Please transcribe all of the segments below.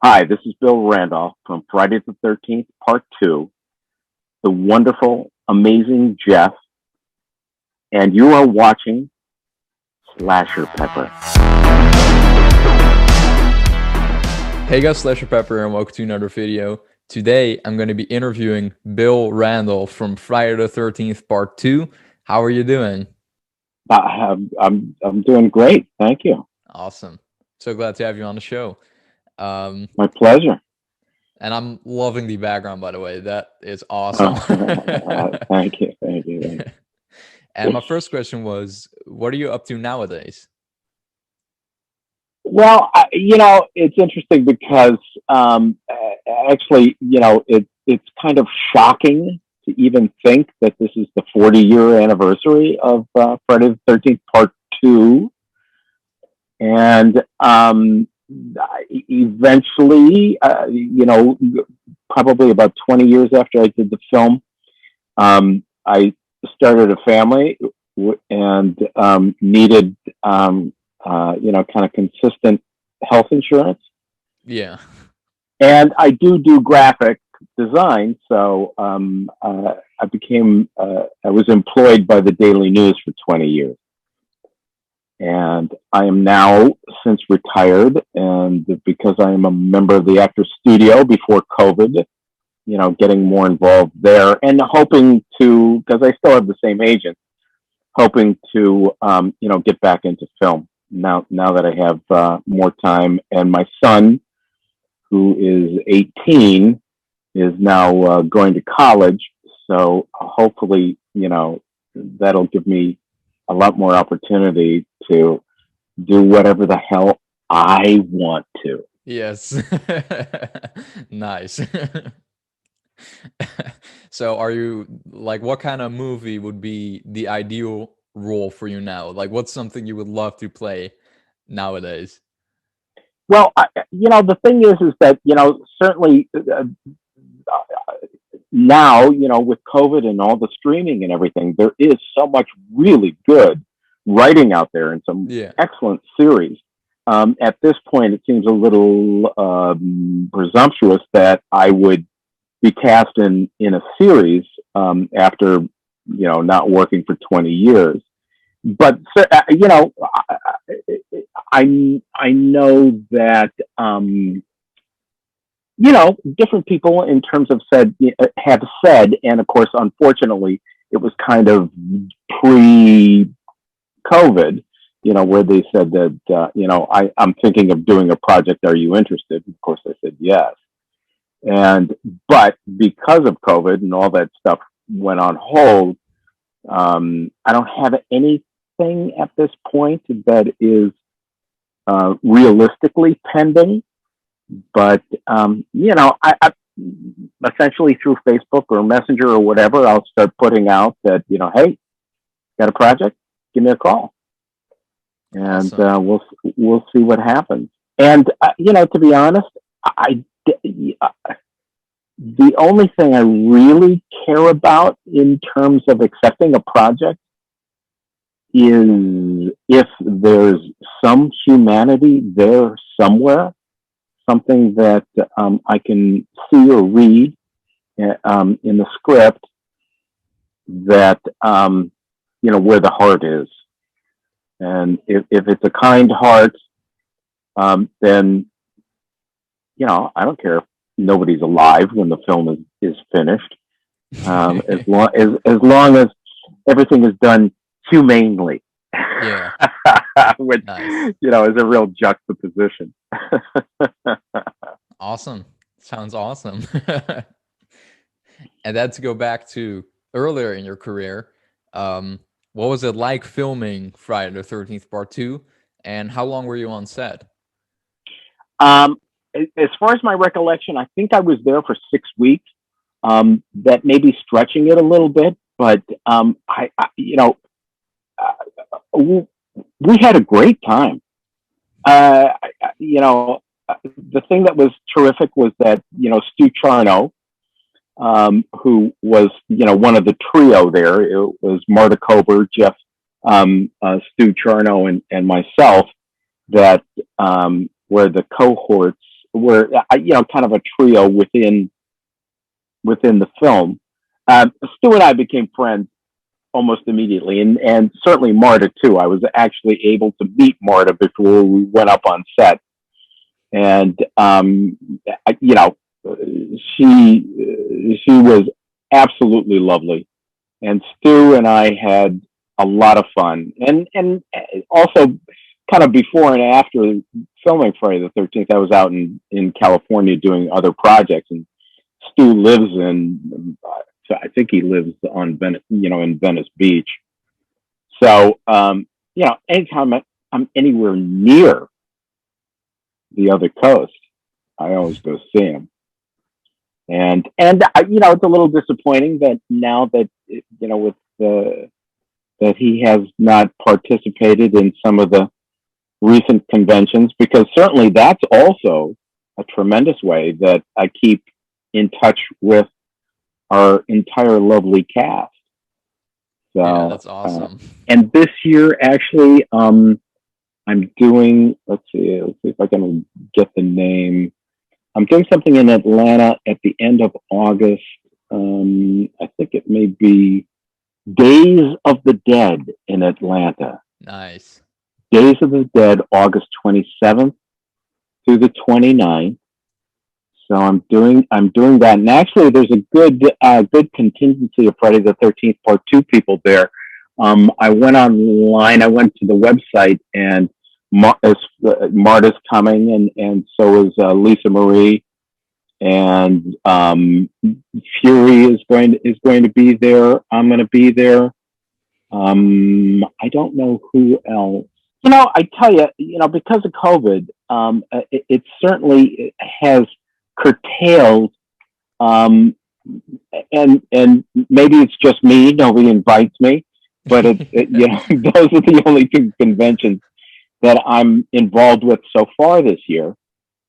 Hi, this is Bill Randolph from Friday the 13th, Part 2, the wonderful, amazing Jeff, and you are watching Slasher Pepper. Hey guys, Slasher Pepper, and welcome to another video. Today, I'm going to be interviewing Bill Randolph from Friday the 13th, Part 2. How are you doing? I'm doing great, thank you. Awesome. So glad to have you on the show. My pleasure. And I'm loving the background, by the way. That is awesome. Thank you. And my first question was, what are you up to nowadays? Well, it's interesting because actually, it's kind of shocking to even think that this is the 40-year anniversary of Friday the 13th Part 2. And eventually, probably about 20 years after I did the film, I started a family and needed, kind of consistent health insurance. Yeah. And I do graphic design, so I was employed by the Daily News for 20 years. And I am now since retired, and because I am a member of the Actors Studio before COVID, getting more involved there and hoping to, because I still have the same agent, hoping to, get back into film now that I have more time. And my son, who is 18, is now going to college. So hopefully, that'll give me a lot more opportunity to do whatever the hell I want to. Yes. Nice. So are you what kind of movie would be the ideal role for you now? What's something you would love to play nowadays? Well, the thing is that, certainly now, with COVID and all the streaming and everything, there is so much really good writing out there and some excellent series. At this point, it seems a little presumptuous that I would be cast in a series after, not working for 20 years. But, I know that, different people in terms of have said, and of course, unfortunately, it was kind of pre-COVID, where they said that, I'm thinking of doing a project. Are you interested? Of course, I said yes. But because of COVID and all that stuff went on hold, I don't have anything at this point that is realistically pending. But, I essentially through Facebook or Messenger or whatever, I'll start putting out that, hey, got a project? Give me a call. And Awesome. we'll see what happens. And, to be honest, the only thing I really care about in terms of accepting a project is if there's some humanity there somewhere, something that I can see or read in the script that, where the heart is. And if it's a kind heart, then, I don't care if nobody's alive when the film is finished, as long as everything is done humanely. Yeah. Which, Nice. is a real juxtaposition. Awesome. Sounds awesome. And then to go back to earlier in your career, what was it like filming Friday the 13th Part 2? And how long were you on set? As far as my recollection, I think I was there for 6 weeks. That may be stretching it a little bit, but we had a great time. The thing that was terrific was that, Stu Charno, who was, one of the trio there, it was Marta Kober, Jeff, Stu Charno, and myself, that were the cohorts kind of a trio within the film. Stu and I became friends almost immediately, and certainly Marta too. I was actually able to meet Marta before we went up on set, and she was absolutely lovely, and Stu and I had a lot of fun, and also kind of before and after filming Friday the 13th, I was out in California doing other projects, and Stu lives in, I think he lives on in Venice Beach. So, anytime I'm anywhere near the other coast, I always go see him. And it's a little disappointing that now that, that he has not participated in some of the recent conventions, because certainly that's also a tremendous way that I keep in touch with our entire lovely cast. So, yeah, that's awesome. And this year, actually, I'm doing, let's see if I can get the name. I'm doing something in Atlanta at the end of August. I think it may be Days of the Dead in Atlanta. Nice. Days of the Dead, August 27th through the 29th. So I'm doing that, and actually, there's a good contingency of Friday the 13th Part 2 people there. I went online. I went to the website, and Marta's coming, and so is Lisa Marie, and Fury is going to be there. I'm going to be there. I don't know who else. I tell you, because of COVID, it certainly has curtailed, and maybe it's just me. Nobody invites me, but those are the only two conventions that I'm involved with so far this year.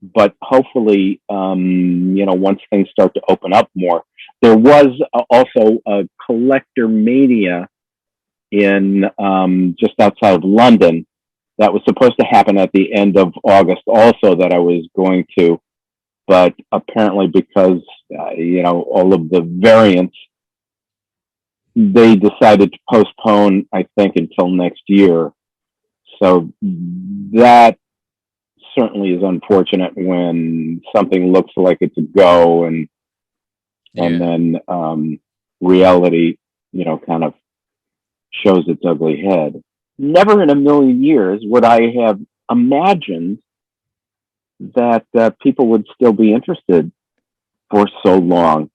But hopefully, once things start to open up more, there was also a Collector Mania in just outside of London that was supposed to happen at the end of August, also, that I was going to. But apparently, because, all of the variants, they decided to postpone, I think, until next year. So that certainly is unfortunate when something looks like it's a go, and then reality, kind of shows its ugly head. Never in a million years would I have imagined that people would still be interested for so long.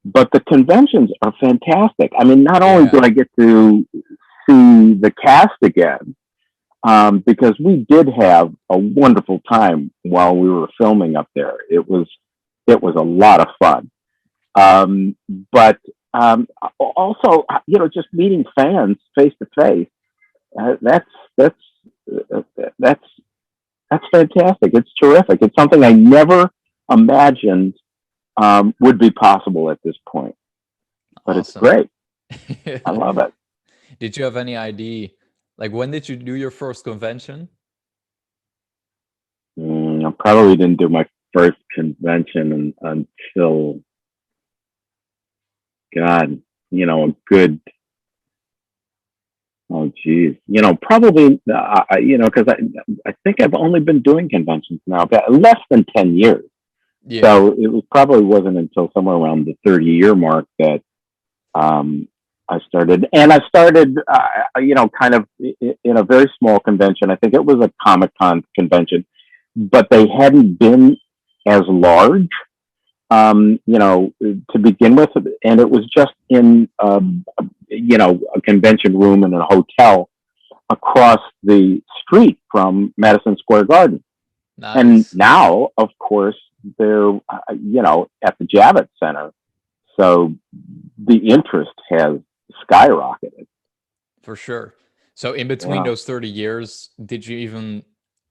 But the conventions are fantastic. I mean, not only do I get to see the cast again, because we did have a wonderful time while we were filming up there. It was a lot of fun. But also, just meeting fans face to face. That's fantastic. It's terrific. It's something I never imagined would be possible at this point. But It's great. I love it. Did you have any idea? Like, when did you do your first convention? I probably didn't do my first convention until, God, a good, oh, geez. Probably, because I think I've only been doing conventions now about less than 10 years. Yeah. So it probably wasn't until somewhere around the 30-year mark that I started. And I started, kind of in a very small convention. I think it was a Comic-Con convention, but they hadn't been as large, to begin with. And it was just in, a convention room in a hotel across the street from Madison Square Garden. Nice. And now, of course, they're, at the Javits Center. So the interest has skyrocketed. For sure. So in between those 30 years, did you even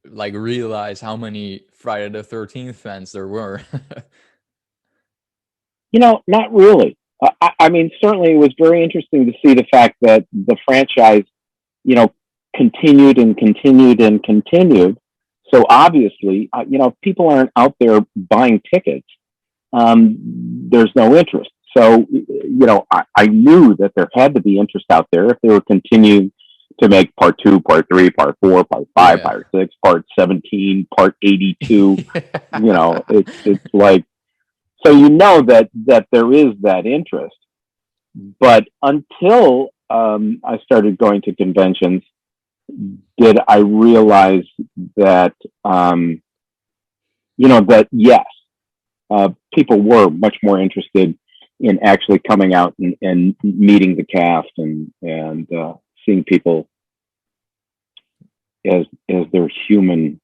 realize how many Friday the 13th fans there were? Not really. I mean, certainly it was very interesting to see the fact that the franchise, continued and continued and continued. So obviously, if people aren't out there buying tickets, there's no interest. So, I knew that there had to be interest out there if they were continuing to make part 2, part 3, part 4, part 5, part 6, part 17, part 82. It's like, so that there is that interest. But until I started going to conventions, did I realize that, that yes, people were much more interested in actually coming out and meeting the cast and seeing people as their human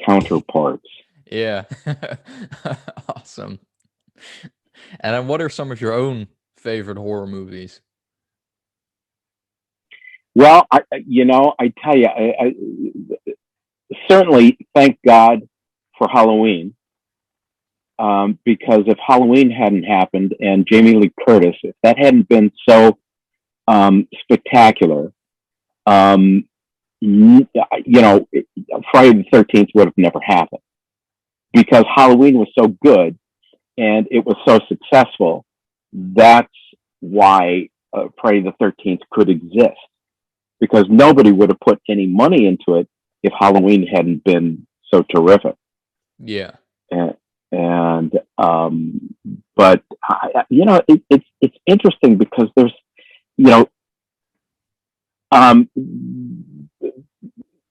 counterparts. Yeah. Awesome. And then what are some of your own favorite horror movies? Well, I tell you, I certainly thank God for Halloween, because if Halloween hadn't happened and Jamie Lee Curtis, if that hadn't been so spectacular, Friday the 13th would have never happened, because Halloween was so good and it was so successful. That's why Friday the 13th could exist, because nobody would have put any money into it if Halloween hadn't been so terrific. Yeah. But it's interesting because there's,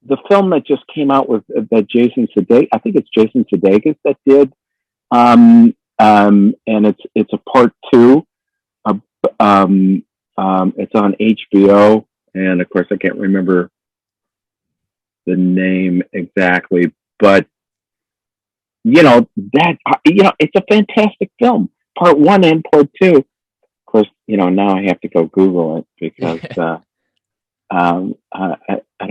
the film that just came out with that Jason Sudeikis, I think it's Jason Sudeikis that did, and it's a part 2. It's on HBO, and of course I can't remember the name exactly, but it's a fantastic film, part 1 and part 2. Of course, now I have to go Google it because I don't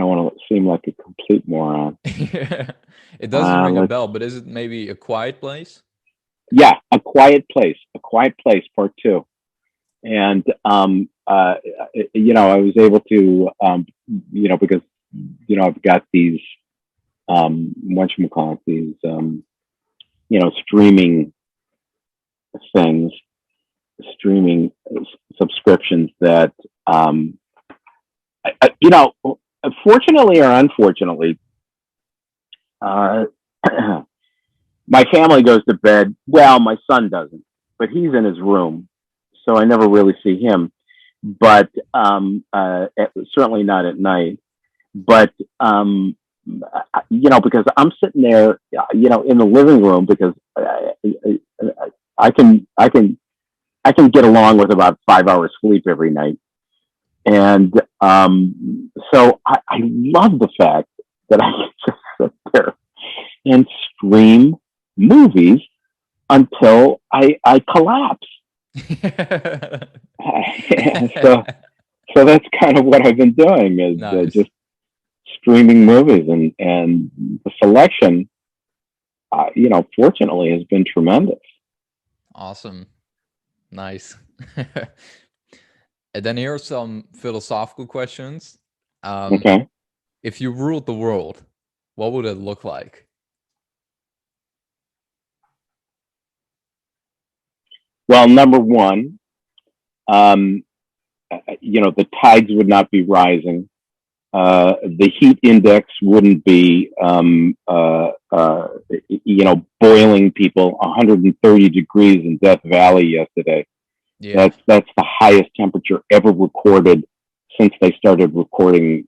want to seem like a complete moron. It doesn't ring a bell, but is it maybe A Quiet Place? Yeah, A Quiet Place, part 2. And I was able to, because I've got these whatchamacallit, these streaming things, streaming subscriptions that fortunately or unfortunately, my family goes to bed. Well, my son doesn't, but he's in his room, so I never really see him. But certainly not at night. But because I'm sitting there, in the living room, because I can get along with about 5 hours sleep every night. And so I love the fact that I can just sit there and stream movies until I collapse. So that's kind of what I've been doing, is Nice. just streaming movies, and the selection, fortunately, has been tremendous. Awesome. Nice. And then here are some philosophical questions. Okay. If you ruled the world, what would it look like? Well, number one, the tides would not be rising. The heat index wouldn't be, boiling people 130 degrees in Death Valley yesterday. Yeah. That's the highest temperature ever recorded since they started recording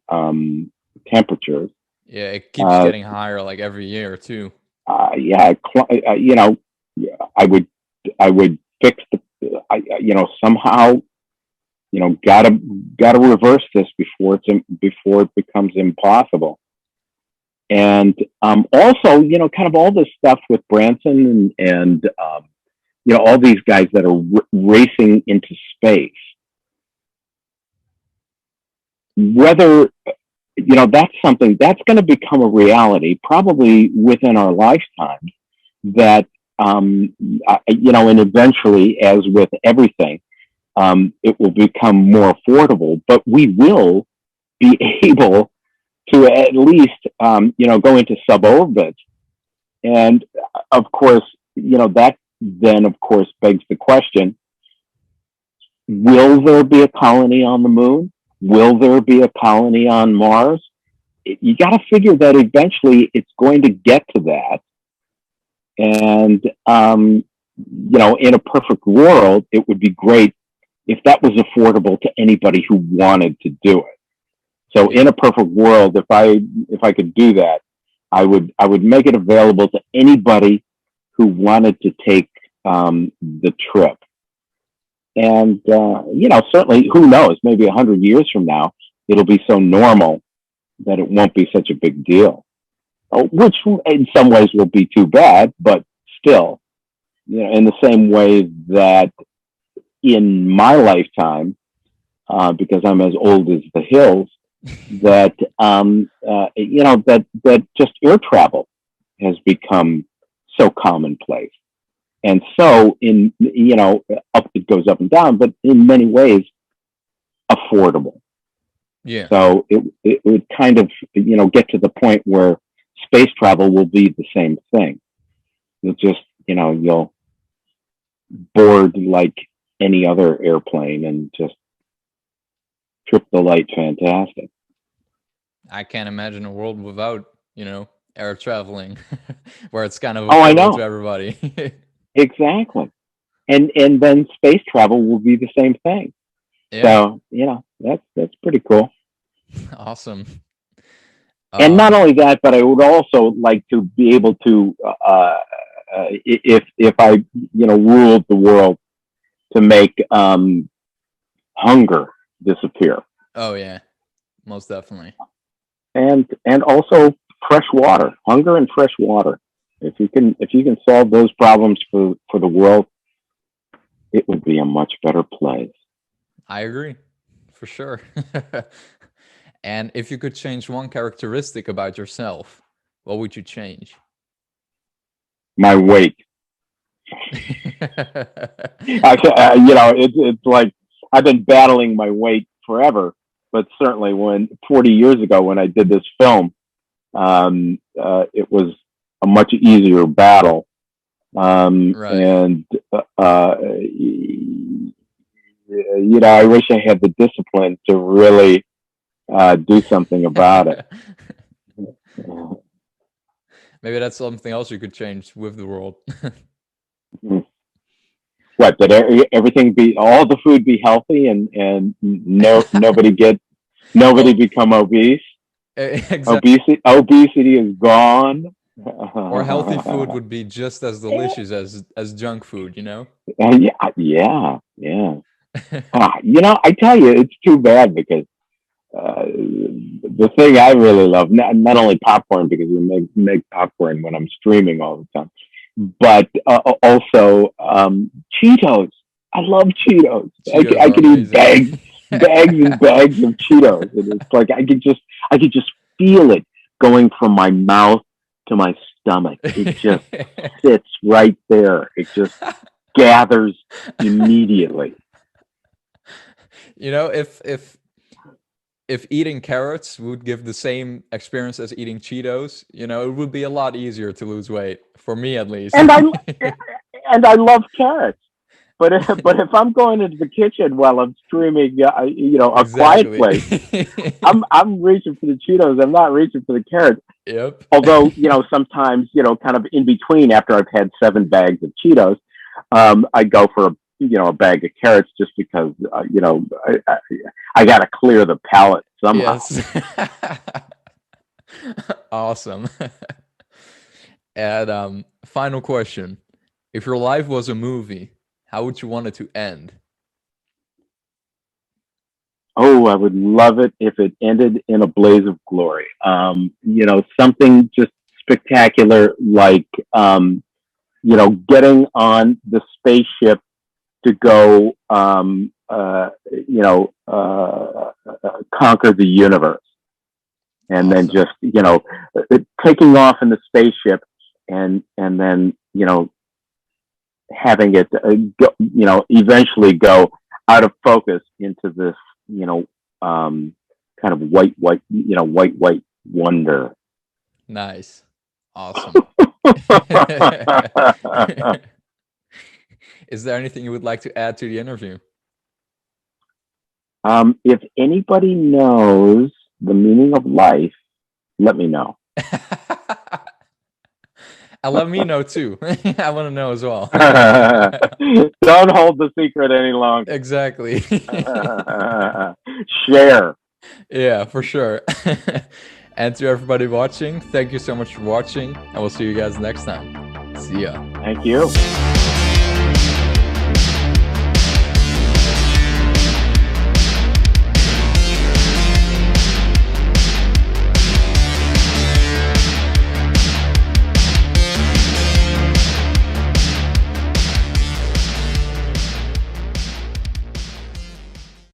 temperatures. Yeah, it keeps getting higher like every year too. I would fix somehow, gotta reverse this before it becomes impossible. And also, kind of all this stuff with Branson and all these guys that are racing into space. Whether that's something that's going to become a reality probably within our lifetime. That and eventually, as with everything, it will become more affordable. But we will be able to at least, go into suborbit. And of course, that then of course begs the question, will there be a colony on the moon? Will there be a colony on Mars? You got to figure that eventually it's going to get to that. And, in a perfect world, it would be great if that was affordable to anybody who wanted to do it. So in a perfect world, if I could do that, I would make it available to anybody who wanted to take the trip. And, certainly, who knows, maybe 100 years from now, it'll be so normal that it won't be such a big deal, which in some ways will be too bad, but still, in the same way that in my lifetime, because I'm as old as the hills, that, that just air travel has become so commonplace. And so it goes up and down, but in many ways affordable. Yeah. So it would kind of, get to the point where space travel will be the same thing. You'll just, you'll board like any other airplane and just trip the light fantastic. I can't imagine a world without, air traveling where it's kind of I know to everybody. Exactly. And then space travel will be the same thing. Yeah. So, that's pretty cool. Awesome. And not only that, but I would also like to be able to, if I, ruled the world, to make hunger disappear. Oh yeah, most definitely. And also fresh water, hunger and fresh water. If you can solve those problems for the world, it would be a much better place. I agree, for sure. And if you could change one characteristic about yourself, what would you change? My weight. It's like I've been battling my weight forever, but certainly 40 years ago when I did this film, it was a much easier battle. Right. And, I wish I had the discipline to really do something about it. Maybe that's something else you could change with the world. What, that everything all the food be healthy and nobody become obese? Exactly. Obesity is gone. Or healthy food would be just as delicious as junk food, Yeah. I tell you, it's too bad because the thing I really love, not only popcorn, because we make popcorn when I'm streaming all the time, but also Cheetos. I love Cheetos. I could eat bags and bags of Cheetos, and it's like I could just feel it going from my mouth to my stomach. It just sits right there. It just gathers immediately. If eating carrots would give the same experience as eating Cheetos, it would be a lot easier to lose weight, for me at least. And I love carrots. But if I'm going into the kitchen while I'm streaming, a quiet place, I'm reaching for the Cheetos. I'm not reaching for the carrots. Yep. Although, sometimes, kind of in between after I've had 7 bags of Cheetos, I go for a bag of carrots just because, I got to clear the palate somehow. Yes. Awesome. And final question. If your life was a movie, how would you want it to end? Oh, I would love it if it ended in a blaze of glory. Something just spectacular, like, getting on the spaceship to go, conquer the universe. And Awesome. then just, taking off in the spaceship and then, having it, eventually go out of focus into this, kind of white wonder. Nice. Awesome. Is there anything you would like to add to the interview? If anybody knows the meaning of life, let me know. And let me know too. I want to know as well. Don't hold the secret any longer. Exactly. Share. Yeah, for sure. And to everybody watching, thank you so much for watching. I will see you guys next time. See ya. Thank you.